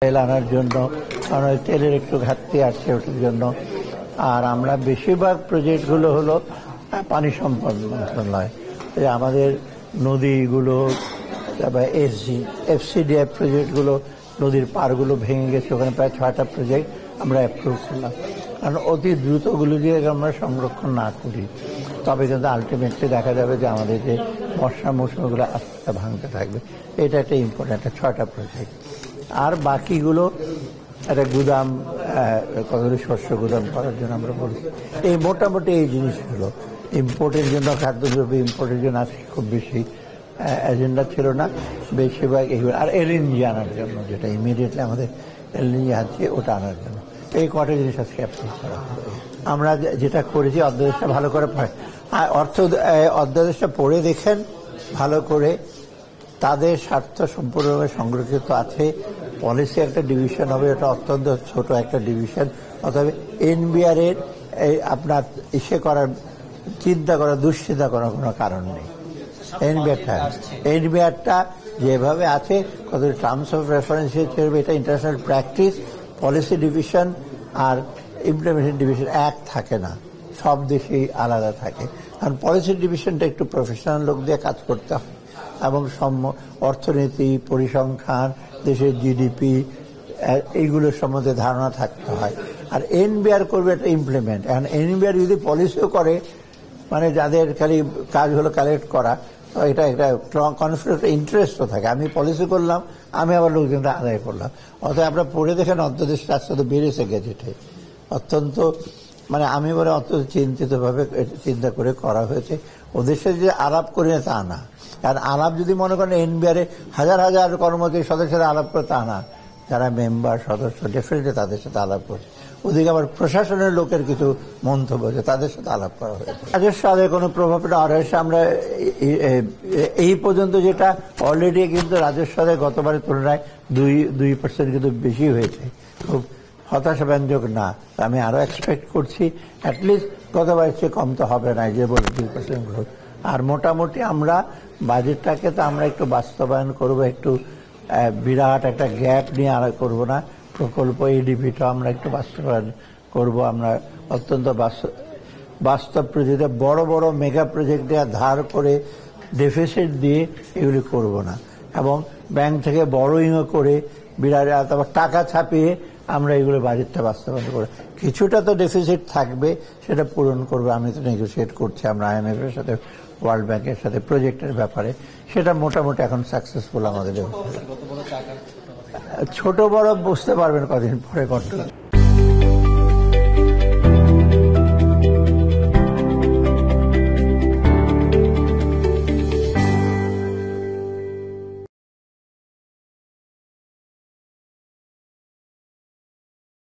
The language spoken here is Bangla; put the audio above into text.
তেল আনার জন্য, কারণ ওই তেলের একটু ঘাটতি আসছে ওটার জন্য। আর আমরা বেশিরভাগ প্রজেক্টগুলো হলো পানি সম্পদ মন্ত্রণালয়, আমাদের নদীগুলো, তারপরে এফসিডিএফ প্রজেক্টগুলো, নদীর পাড়গুলো ভেঙে গেছে, ওখানে প্রায় 6টা প্রজেক্ট আমরা অ্যাপ্রুভ করলাম। কারণ অতি দ্রুতগুলো দিয়ে আমরা সংরক্ষণ না করি তবে কিন্তু আলটিমেটলি দেখা যাবে যে আমাদের যে বর্ষা মৌসুমগুলো আস্তে আস্তে ভাঙতে থাকবে। এটা একটা ইম্পর্টেন্ট, 6টা প্রজেক্ট। আর বাকিগুলো একটা গুদাম, কতগুলো শস্য গুদাম করার জন্য আমরা বলছি। এই মোটামুটি এই জিনিসগুলো ইম্পোর্টের জন্য, খাদ্যদ্রব্য ইম্পোর্টের জন্য আজকে খুব বেশি এজেন্ডা ছিল না, বেশিরভাগ এইগুলো। আর এলএনজি আনার জন্য, যেটা ইমিডিয়েটলি আমাদের এলএনজি আছে ওটা আনার জন্য এই কটা জিনিস আজকে অ্যাপ্রুভ করা হবে। আমরা যেটা করেছি অধ্যাদেশটা ভালো করে অধ্যাদেশটা পড়ে দেখেন ভালো করে, তাদের স্বার্থ সম্পূর্ণভাবে সংরক্ষিত আছে। পলিসি একটা ডিভিশন হবে, এটা অত্যন্ত ছোট একটা ডিভিশন। অতএব এনবিআর এর আপনার করার চিন্তা করার, দুশ্চিন্তা করার কোনো কারণ নেই। এনবিআরটা যেভাবে আছে, কত টার্মস অফ রেফারেন্স হিসেবে এটা ইন্টারন্যাশনাল প্র্যাকটিস। পলিসি ডিভিশন আর ইমপ্লিমেন্টেশন ডিভিশন এক থাকে না, সব দেশেই আলাদা থাকে। কারণ পলিসি ডিভিশনটা একটু প্রফেশনাল লোক দিয়ে কাজ করতে হয় এবং অর্থনীতি, পরিসংখ্যান, দেশের জিডিপি এইগুলোর সম্বন্ধে ধারণা থাকতে হয়। আর এনবিআর করবে এটা ইমপ্লিমেন্ট। এখন এনবিআর যদি পলিসিও করে, মানে যাদের খালি কাজ হলো কালেক্ট করা, তো এটা একটা কনফ্লিক্ট ইন্টারেস্টও থাকে। আমি পলিসি করলাম, আমি আবার লোকজনটা আদায় করলাম। অতএব আমরা পড়ে দেখেন অধ্যাদেশটা আস্তে আস্তে বেড়েছে গেজেটে, অত্যন্ত মানে আমি বলে অত্যন্ত চিন্তিতভাবে চিন্তা করে করা হয়েছে। ওদের সাথে যে আলাপ করি না তা না, কারণ আলাপ যদি মনে করেন এনবিআর হাজার হাজার কর্মচারী সদস্যরা আলাপ করে তা না, যারা মেম্বার সদস্য ডেফিনেটলি তাদের সাথে আলাপ করছে। ওদিকে আবার প্রশাসনের লোকের কিছু মন্তব্য আছে, তাদের সাথে আলাপ করা হয়েছে। রাজস্ব আদায় কোনো প্রভাব রাজস্ব আমরা এই পর্যন্ত যেটা অলরেডি কিন্তু রাজস্ব আদায় গতবারের তুলনায় 2% কিন্তু বেশি হয়েছে। খুব হতাশাব্যঞ্জক না, আমি আরো এক্সপেক্ট করছি অ্যাটলিস্ট গতবারের চেয়ে কম তো হবে না, যে বলে 2% গ্রোথ। আর মোটামুটি আমরা বাজেটটাকে তো আমরা একটু বাস্তবায়ন করব, একটু বিরাট একটা গ্যাপ নিয়ে আর করবো না। প্রকল্প এডিপিটা আমরা একটু বাস্তবায়ন করব। আমরা অত্যন্ত বাস্তব প্রজেক্ট, বড় বড় মেগা প্রজেক্ট দিয়ে ধার করে ডেফিসিট দিয়ে এগুলি করব না, এবং ব্যাংক থেকে বড়োইংও করে বিরাট তারপর টাকা ছাপিয়ে আমরা এগুলো বাজেটটা বাস্তবায়ন করব। কিছুটা তো ডেফিসিট থাকবে, সেটা পূরণ করবো। আমি তো নেগোসিয়েট করছি আমরা IMF এর সাথে, ওয়ার্ল্ড ব্যাংকের সাথে প্রজেক্টের ব্যাপারে। সেটা মোটামুটি এখন সাকসেসফুল আমাদের। ছোট বড় বুঝতে পারবেন কদিন পরে করতে।